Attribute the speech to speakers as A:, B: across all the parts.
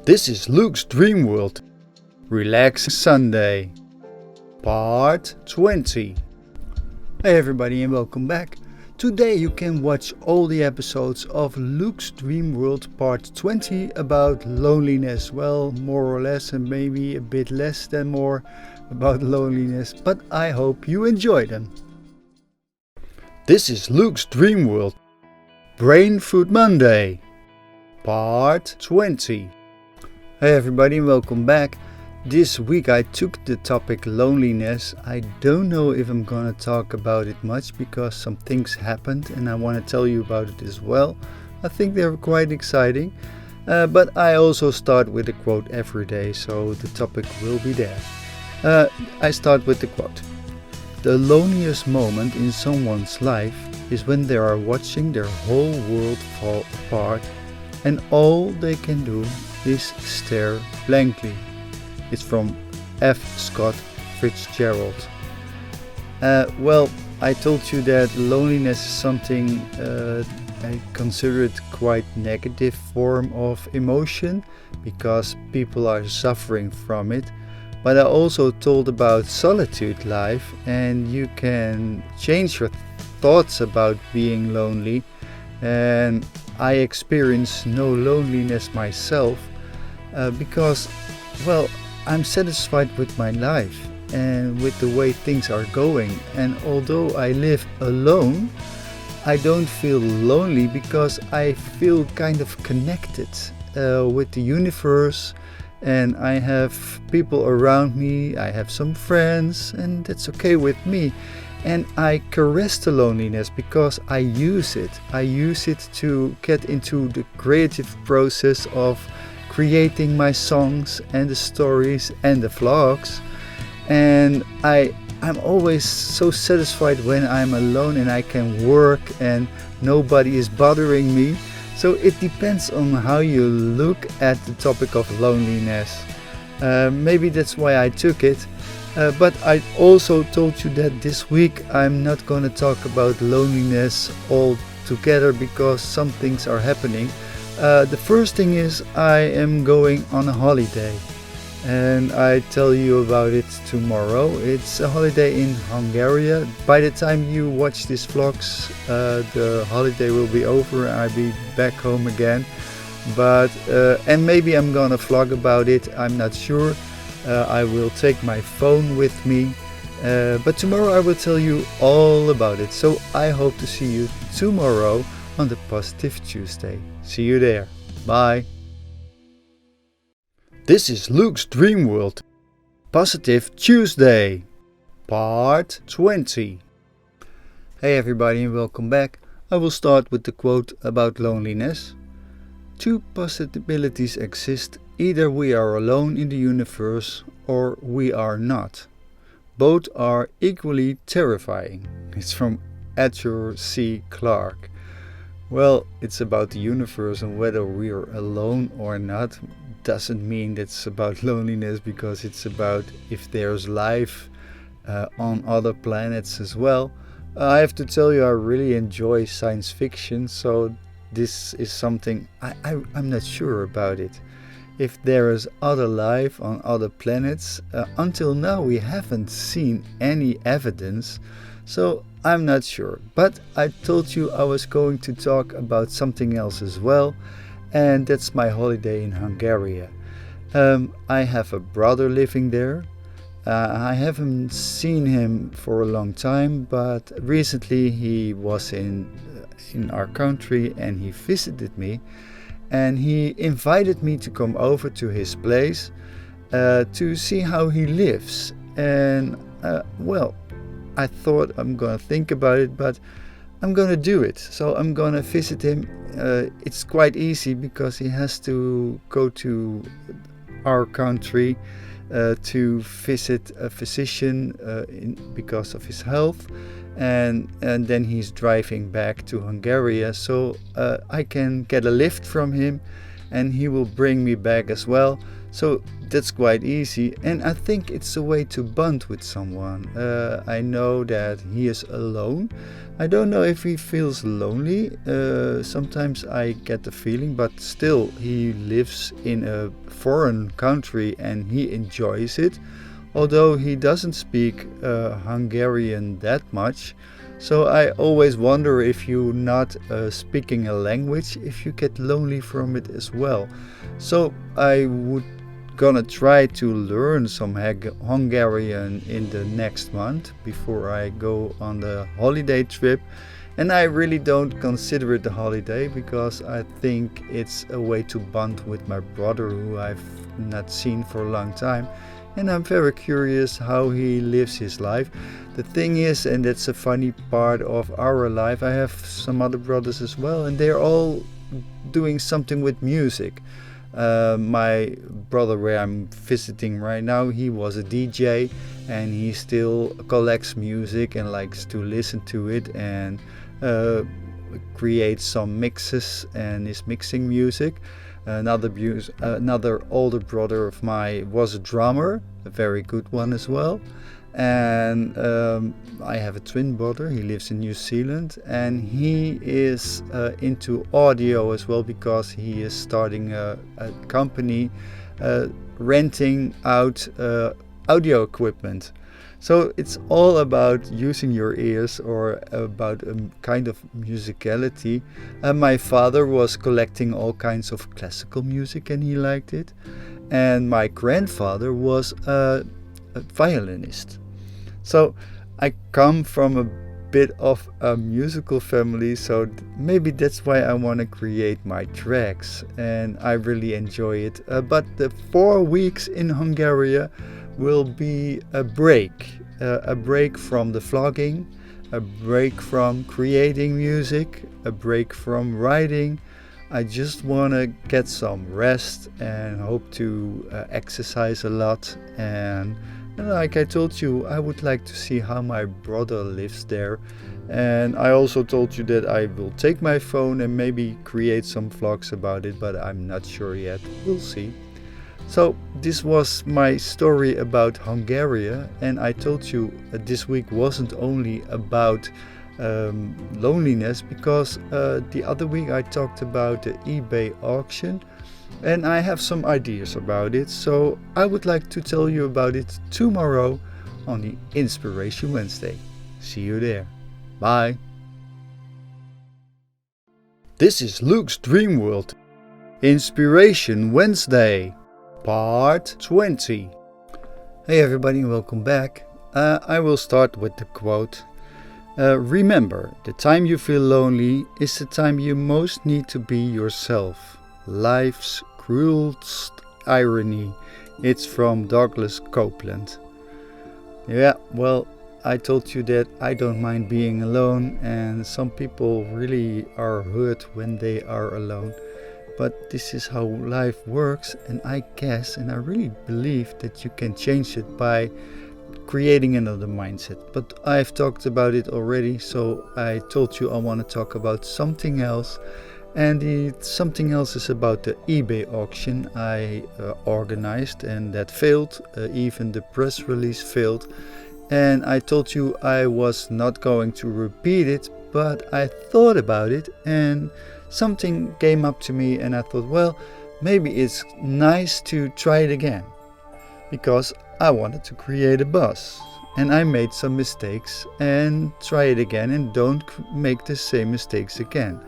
A: This is Luke's Dreamworld. Relax Sunday. Part 20. Hey everybody and welcome back. Today you can watch all the episodes of Luke's Dreamworld Part 20 about loneliness. Well, more or less and maybe a bit less than more about loneliness, but I hope you enjoy them. This is Luke's Dreamworld. Brain Food Monday. Part 20. Hey everybody and welcome back. This week I took the topic loneliness. I don't know if I'm gonna talk about it much because some things happened and I want to tell you about it as well. I think they're quite exciting. But I also start with a quote every day, so the topic will be there. I start with the quote. The loneliest moment in someone's life is when they are watching their whole world fall apart and all they can do is stare blankly. It's from F. Scott Fitzgerald. Well, I told you that loneliness is something I consider it quite negative form of emotion because people are suffering from it. But I also told about solitude life, and you can change your thoughts about being lonely. And I experience no loneliness myself because, well, I'm satisfied with my life and with the way things are going. And although I live alone, I don't feel lonely because I feel kind of connected with the universe. And I have people around me, I have some friends, and that's okay with me. And I caress the loneliness because I use it. I use it to get into the creative process of creating my songs and the stories and the vlogs. And I'm always so satisfied when I'm alone and I can work and nobody is bothering me. So it depends on how you look at the topic of loneliness. Maybe that's why I took it. But I also told you that this week I'm not going to talk about loneliness altogether because some things are happening. The first thing is I am going on a holiday and I tell you about it tomorrow. It's a holiday in Hungary. By the time you watch these vlogs, the holiday will be over and I'll be back home again. But and maybe I'm gonna vlog about it, I'm not sure. I will take my phone with me, but tomorrow I will tell you all about it. So I hope to see you tomorrow on the Positive Tuesday. See you there. Bye. This is Luke's Dreamworld. Positive Tuesday. Part 20. Hey everybody and welcome back. I will start with the quote about loneliness. Two possibilities exist. Either we are alone in the universe or we are not. Both are equally terrifying. It's from Arthur C. Clarke. Well, it's about the universe and whether we are alone or not doesn't mean it's about loneliness because it's about if there's life on other planets as well. I have to tell you I really enjoy science fiction, so this is something I'm not sure about it. If there is other life on other planets, until now we haven't seen any evidence, so I'm not sure. But I told you I was going to talk about something else as well, and that's my holiday in Hungary. I have a brother living there. I haven't seen him for a long time, but recently he was in our country and he visited me. And he invited me to come over to his place to see how he lives. And well, I thought I'm gonna think about it, but I'm gonna do it. So I'm gonna visit him. It's quite easy because he has to go to our country to visit a physician because of his health. And then he's driving back to Hungary, so I can get a lift from him and he will bring me back as well. So that's quite easy, and I think it's a way to bond with someone. I know that he is alone. I don't know if he feels lonely. Sometimes I get the feeling, but still he lives in a foreign country and he enjoys it. Although he doesn't speak Hungarian that much. So I always wonder if you're not speaking a language, if you get lonely from it as well. So I would gonna try to learn some Hungarian in the next month before I go on the holiday trip. And I really don't consider it a holiday because I think it's a way to bond with my brother who I've not seen for a long time. And I'm very curious how he lives his life. The thing is, and that's a funny part of our life, I have some other brothers as well, and they're all doing something with music. My brother where I'm visiting right now, he was a DJ and he still collects music and likes to listen to it and creates some mixes and is mixing music. Another older brother of mine was a drummer, a very good one as well. And I have a twin brother, he lives in New Zealand, and he is into audio as well because he is starting a company renting out audio equipment. So it's all about using your ears or about a kind of musicality. My father was collecting all kinds of classical music and he liked it. And my grandfather was a violinist. So I come from a bit of a musical family, so maybe that's why I want to create my tracks and I really enjoy it. But the 4 weeks in Hungary will be a break from the vlogging, a break from creating music, a break from writing. I just want to get some rest and hope to exercise a lot. And like I told you, I would like to see how my brother lives there. And I also told you that I will take my phone and maybe create some vlogs about it, but I'm not sure yet. We'll see. So this was my story about Hungary, and I told you this week wasn't only about loneliness, because the other week I talked about the eBay auction and I have some ideas about it, so I would like to tell you about it tomorrow on the Inspiration Wednesday. See you there. Bye. This is Luke's Dreamworld Inspiration Wednesday, Part 20. Hey everybody, welcome back. I will start with the quote. Remember, the time you feel lonely is the time you most need to be yourself. Life's cruelest irony. It's from Douglas Copeland. Yeah, well, I told you that I don't mind being alone, and some people really are hurt when they are alone. But this is how life works, and I guess, and I really believe that you can change it by creating another mindset. But I've talked about it already, so I told you I want to talk about something else. And something else is about the eBay auction I organized, and that failed. Even the press release failed. And I told you I was not going to repeat it, but I thought about it and something came up to me and I thought, well, maybe it's nice to try it again, because I wanted to create a buzz and I made some mistakes, and try it again and don't make the same mistakes again.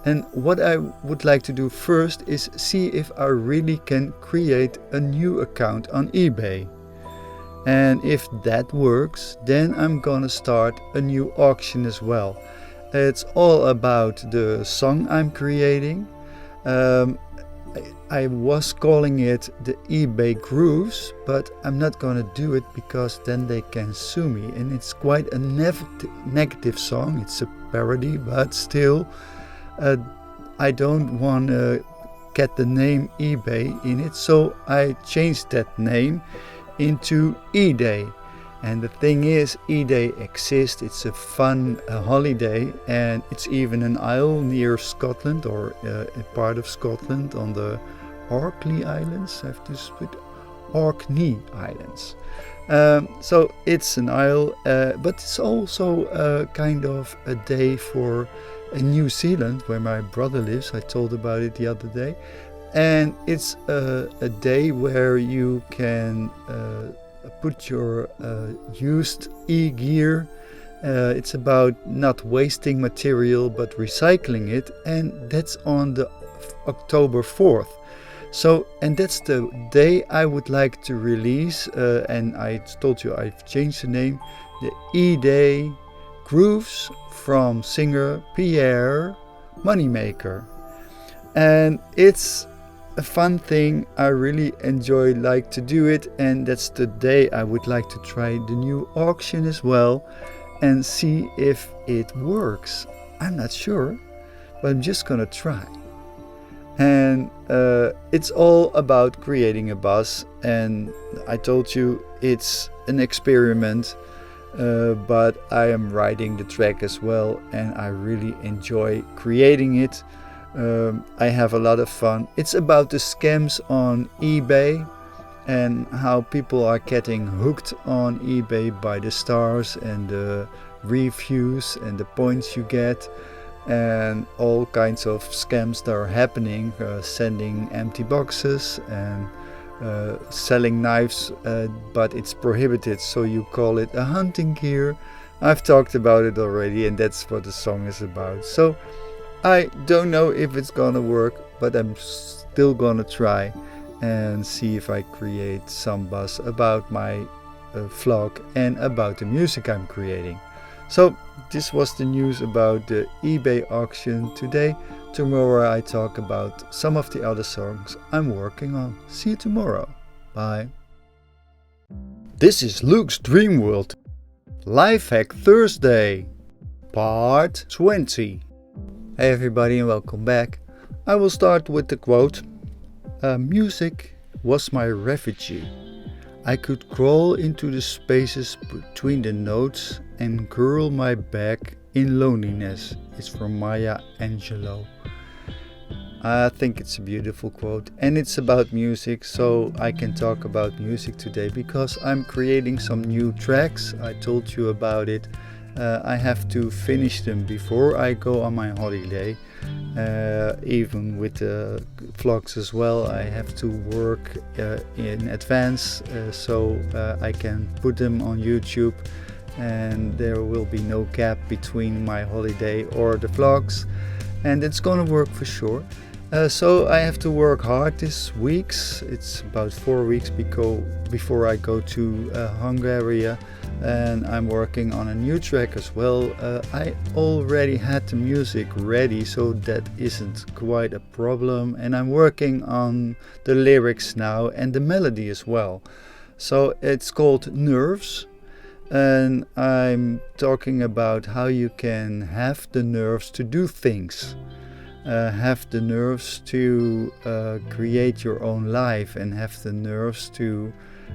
A: And what I would like to do first is see if I really can create a new account on eBay. And if that works, then I'm gonna start a new auction as well. It's all about the song I'm creating. I was calling it the eBay Grooves, but I'm not gonna do it because then they can sue me. And it's quite a negative song. It's a parody, but still, I don't want to get the name eBay in it, so I changed that name into E-Day. And the thing is, E-Day exists. It's a fun holiday, and it's even an isle near Scotland, or a part of Scotland on the Orkney Islands. I have to split Orkney Islands. So it's an isle, but it's also kind of a day for New Zealand, where my brother lives. I told about it the other day. And it's a day where you can put your used e-gear. It's about not wasting material but recycling it, and that's on the October 4th. So, and that's the day I would like to release, and I told you I've changed the name, the E-Day Grooves from singer Pierre Moneymaker. And it's a fun thing. I really like to do it, and that's the day I would like to try the new auction as well and see if it works. I'm not sure, but I'm just gonna try. And it's all about creating a buzz, and I told you it's an experiment, but I am writing the track as well, and I really enjoy creating it. I have a lot of fun. It's about the scams on eBay and how people are getting hooked on eBay by the stars and the reviews and the points you get, and all kinds of scams that are happening, sending empty boxes and selling knives, but it's prohibited, so you call it a hunting gear. I've talked about it already, and that's what the song is about. So I don't know if it's gonna work, but I'm still gonna try and see if I create some buzz about my vlog and about the music I'm creating. So this was the news about the eBay auction today. Tomorrow I talk about some of the other songs I'm working on. See you tomorrow. Bye. This is Luke's Dreamworld. Lifehack Thursday, part 20. Hey everybody and welcome back. I will start with the quote. Music was my refugee. I could crawl into the spaces between the notes and curl my back in loneliness. It's from Maya Angelou. I think it's a beautiful quote, and it's about music, so I can talk about music today because I'm creating some new tracks. I told you about it. I have to finish them before I go on my holiday. Even with the vlogs as well, I have to work in advance so I can put them on YouTube, and there will be no gap between my holiday or the vlogs, and it's gonna work for sure. So I have to work hard this weeks. It's about 4 weeks before I go to Hungary, and I'm working on a new track as well. I already had the music ready, so that isn't quite a problem, and I'm working on the lyrics now and the melody as well. So it's called Nerves, and I'm talking about how you can have the nerves to do things. Have the nerves to create your own life, and have the nerves to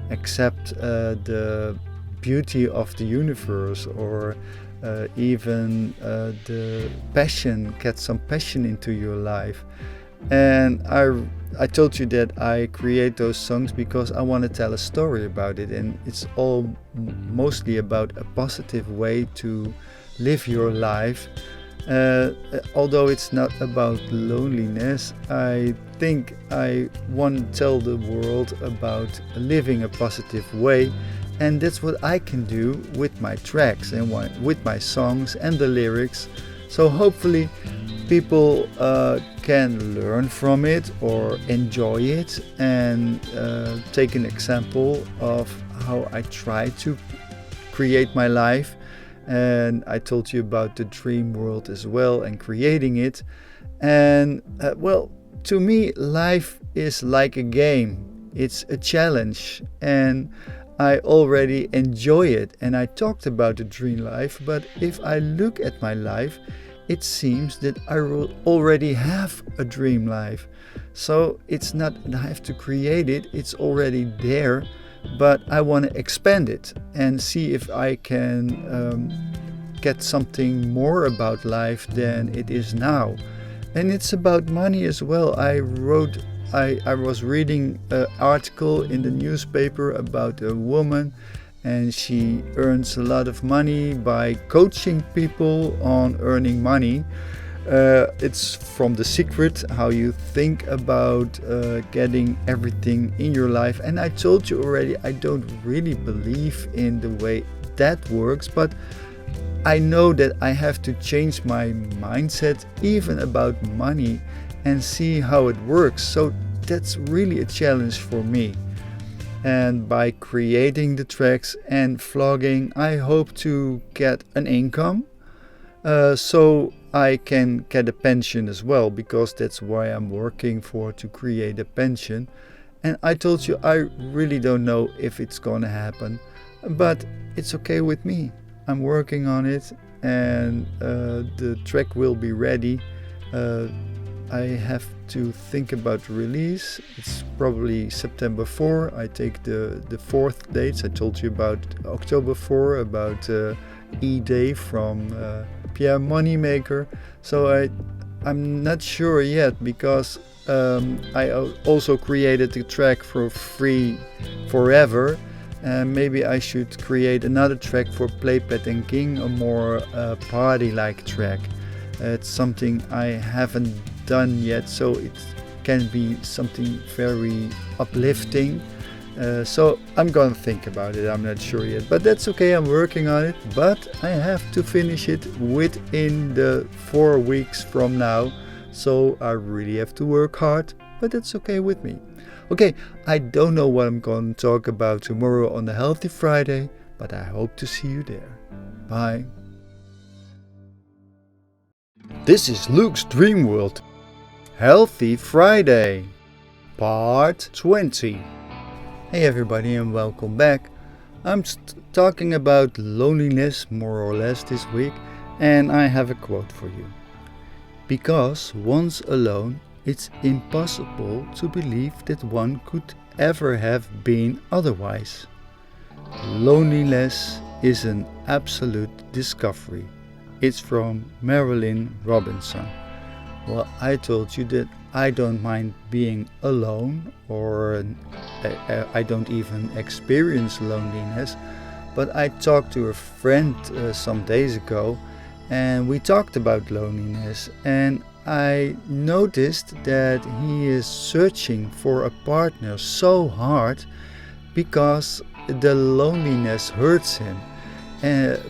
A: accept the beauty of the universe, or even the passion, get some passion into your life. And I told you that I create those songs because I want to tell a story about it, and it's all mostly about a positive way to live your life. Although it's not about loneliness, I think I want to tell the world about living a positive way, and that's what I can do with my tracks and with my songs and the lyrics. So hopefully people can learn from it or enjoy it, and take an example of how I try to create my life. And I told you about the dream world as well and creating it. And well, to me, life is like a game. It's a challenge, and I already enjoy it. And I talked about the dream life, but if I look at my life, it seems that I already have a dream life. So it's not that I have to create it, it's already there. But I want to expand it and see if I can get something more about life than it is now. And it's about money as well. I wrote I was reading an article in the newspaper about a woman, and she earns a lot of money by coaching people on earning money. It's from The Secret, how you think about getting everything in your life. And I told you already, I don't really believe in the way that works, but I know that I have to change my mindset even about money and see how it works. So that's really a challenge for me. And by creating the tracks and vlogging, I hope to get an income. So I can get a pension as well, because that's why I'm working for, to create a pension. And I told you, I really don't know if it's gonna happen, but it's okay with me. I'm working on it, and the track will be ready. I have to think about release. It's probably September 4. I take the fourth dates. I told you about October 4, about E-Day from Pierre Moneymaker. So I'm not sure yet, because I also created the track for Free Forever. Maybe I should create another track for Play Pet and King, a more party-like track. It's something I haven't done yet, so it can be something very uplifting. So I'm gonna think about it. I'm not sure yet, but that's okay. I'm working on it, but I have to finish it within the 4 weeks from now. So I really have to work hard, but that's okay with me. Okay, I don't know what I'm going to talk about tomorrow on the Healthy Friday, but I hope to see you there. Bye. This is Luke's Dreamworld. Healthy Friday, Part 20. Hey everybody, and welcome back. I'm talking about loneliness more or less this week, and I have a quote for you. Because once alone, it's impossible to believe that one could ever have been otherwise. Loneliness is an absolute discovery. It's from Marilyn Robinson. Well, I told you that I don't mind being alone, or I don't even experience loneliness, but I talked to a friend some days ago, and we talked about loneliness, and I noticed that he is searching for a partner so hard because the loneliness hurts him.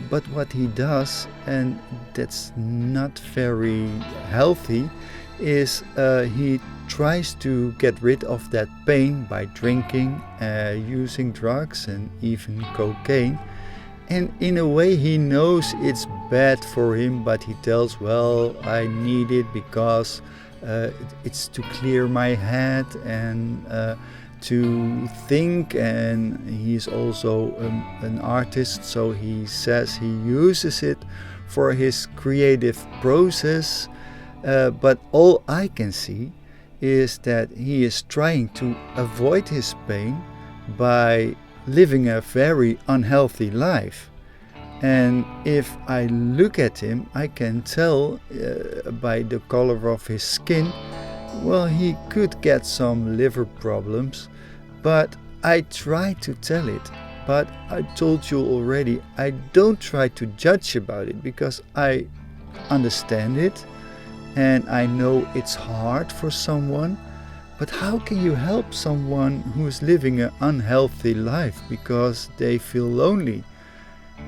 A: But what he does, and that's not very healthy, is he tries to get rid of that pain by drinking, using drugs, and even cocaine. And in a way he knows it's bad for him, but he tells, well, I need it because it's to clear my head and to think, and he's also an artist, so he says he uses it for his creative process. But all I can see is that he is trying to avoid his pain by living a very unhealthy life. And if I look at him, I can tell by the color of his skin, well, he could get some liver problems, but I try to tell it. But I told you already, I don't try to judge about it, because I understand it and I know it's hard for someone. But how can you help someone who is living an unhealthy life because they feel lonely?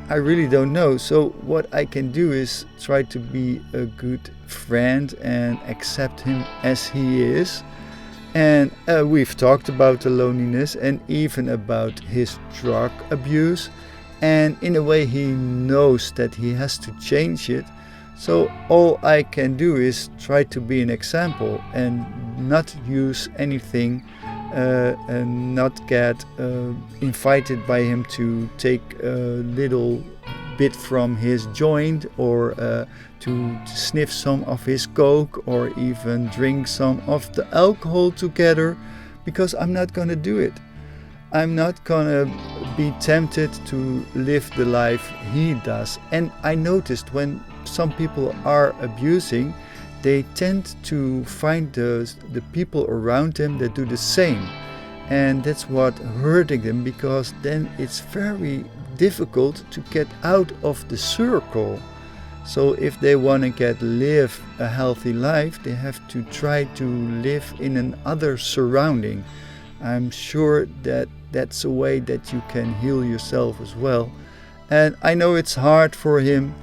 A: I really don't know. So what I can do is try to be a good friend and accept him as he is. And we've talked about the loneliness and even about his drug abuse. And in a way he knows that he has to change it. So all I can do is try to be an example and not use anything and not get invited by him to take a little bit from his joint, or to sniff some of his coke, or even drink some of the alcohol together, because I'm not gonna do it. I'm not gonna be tempted to live the life he does. And I noticed when some people are abusing, they tend to find the people around them that do the same. And that's what hurting them, because then it's very difficult to get out of the circle. So if they want to live a healthy life, they have to try to live in another surrounding. I'm sure that that's a way that you can heal yourself as well. And I know it's hard for him,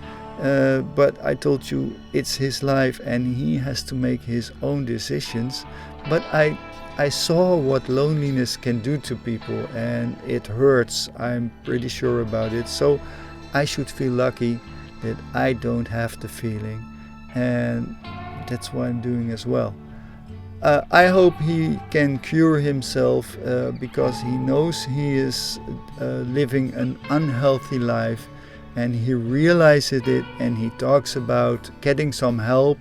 A: but I told you it's his life and he has to make his own decisions. But I saw what loneliness can do to people, and it hurts. I'm pretty sure about it. So I should feel lucky that I don't have the feeling, and that's what I'm doing as well. I hope he can cure himself, because he knows he is living an unhealthy life, and he realizes it, and he talks about getting some help.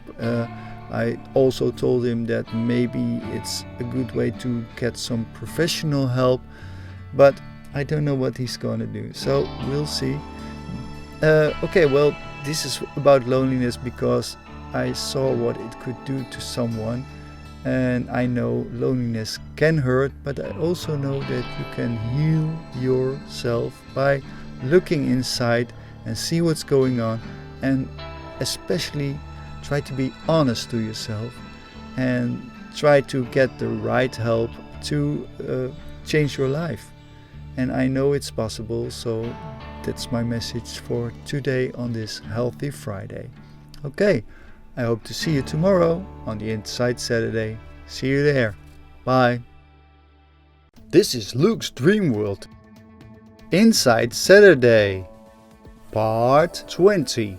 A: I also told him that maybe it's a good way to get some professional help, but I don't know what he's gonna do, so we'll see. Okay, well, this is about loneliness because I saw what it could do to someone, and I know loneliness can hurt, but I also know that you can heal yourself by looking inside and see what's going on, and especially try to be honest to yourself and try to get the right help to change your life. And I know it's possible, so that's my message for today on this Healthy Friday. Okay, I hope to see you tomorrow on the Inside Saturday. See you there. Bye. This is Luke's Dreamworld. Inside Saturday, Part 20.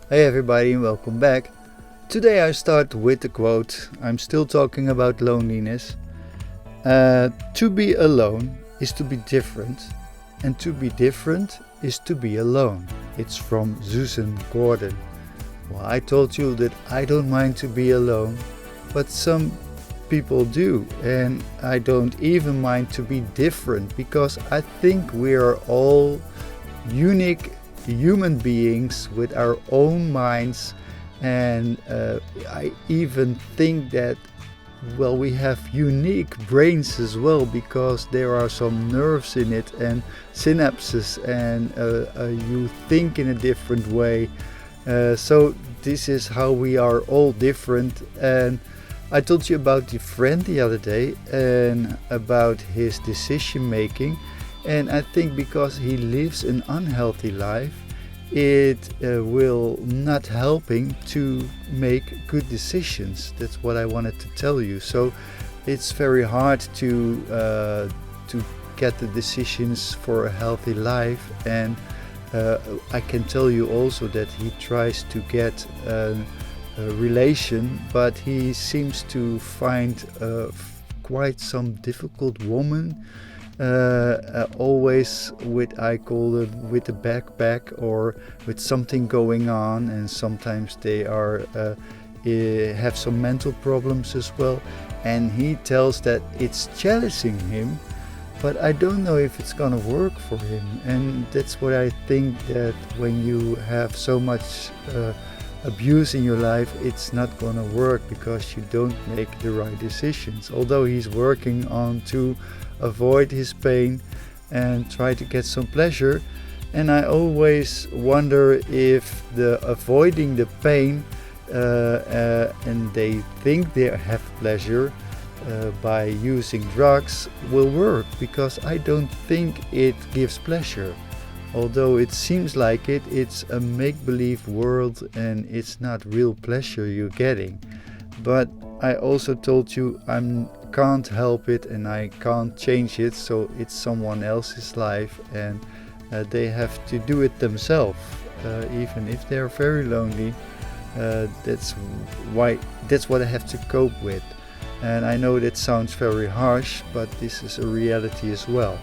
A: Hey everybody and welcome back. Today I start with the quote. I'm still talking about loneliness. To be alone is to be different, and to be different is to be alone. It's from Susan Gordon. Well, I told you that I don't mind to be alone, but some people do, and I don't even mind to be different, because I think we are all unique human beings with our own minds, and I even think that, well, we have unique brains as well, because there are some nerves in it and synapses, and you think in a different way. So this is how we are all different. And I told you about the friend the other day and about his decision making, and I think because he lives an unhealthy life, it will not help him to make good decisions. That's what I wanted to tell you. So it's very hard to get the decisions for a healthy life, and I can tell you also that he tries to get a relation, but he seems to find quite some difficult woman, always with, I call it, with a backpack or with something going on, and sometimes they are have some mental problems as well, and he tells that it's challenging him, but I don't know if it's gonna work for him. And that's what I think, that when you have so much abuse in your life, it's not gonna work, because you don't make the right decisions. Although he's working on to avoid his pain and try to get some pleasure, and I always wonder if the avoiding the pain and they think they have pleasure by using drugs will work, because I don't think it gives pleasure. Although it seems like it, it's a make-believe world and it's not real pleasure you're getting. But I also told you I can't help it and I can't change it, so it's someone else's life, and they have to do it themselves, even if they're very lonely. That's what I have to cope with. And I know that sounds very harsh, but this is a reality as well.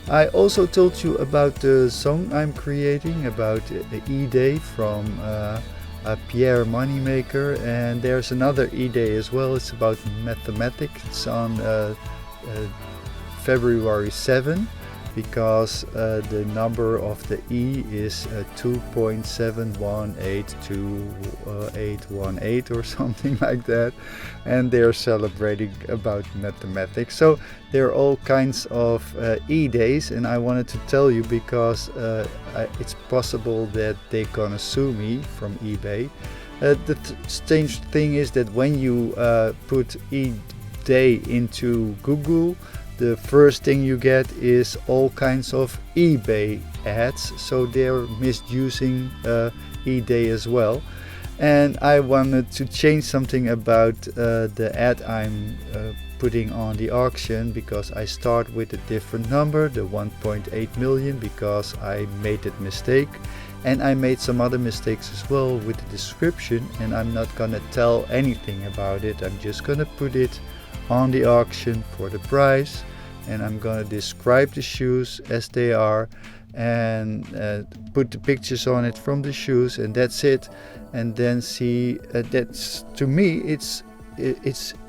A: I also told you about the song I'm creating about E-Day from Pierre Moneymaker, and there's another E-Day as well. It's about mathematics. It's on February 7, because the number of the E is 2.7182818 or something like that, and they're celebrating about mathematics. So there are all kinds of E days, and I wanted to tell you because it's possible that they're gonna sue me from eBay. The strange thing is that when you put E day into Google, the first thing you get is all kinds of eBay ads, so they're misusing eDay as well. And I wanted to change something about the ad I'm putting on the auction, because I start with a different number, the 1.8 million, because I made that mistake, and I made some other mistakes as well with the description, and I'm not gonna tell anything about it. I'm just gonna put it on the auction for the price, and I'm gonna describe the shoes as they are and put the pictures on it from the shoes, and that's it. And then see, that's, to me, it's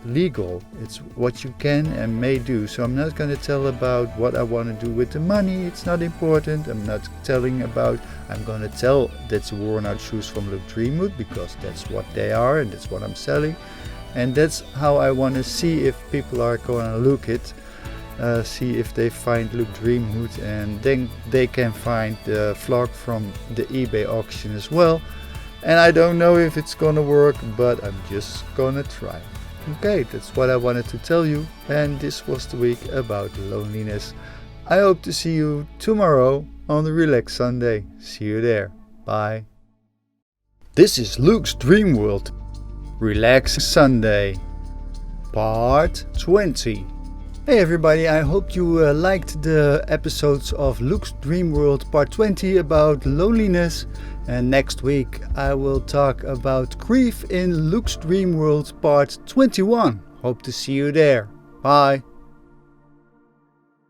A: legal. It's what you can and may do. So I'm not gonna tell about what I want to do with the money. It's not important. I'm not telling about, I'm gonna tell that's worn out shoes from Look Dreamhood, because that's what they are and that's what I'm selling. And that's how I want to see if people are going to look it, see if they find Look Dreamhood, and then they can find the vlog from the eBay auction as well. And I don't know if it's going to work, but I'm just going to try. Okay, that's what I wanted to tell you, and this was the week about loneliness. I hope to see you tomorrow on the Relax Sunday. See you there. Bye. This is Luke's Dreamworld. Relax Sunday, part 20. Hey everybody, I hope you liked the episodes of Luke's Dreamworld part 20 about loneliness. And next week I will talk about grief in Luke's Dreamworld part 21. Hope to see you there. Bye.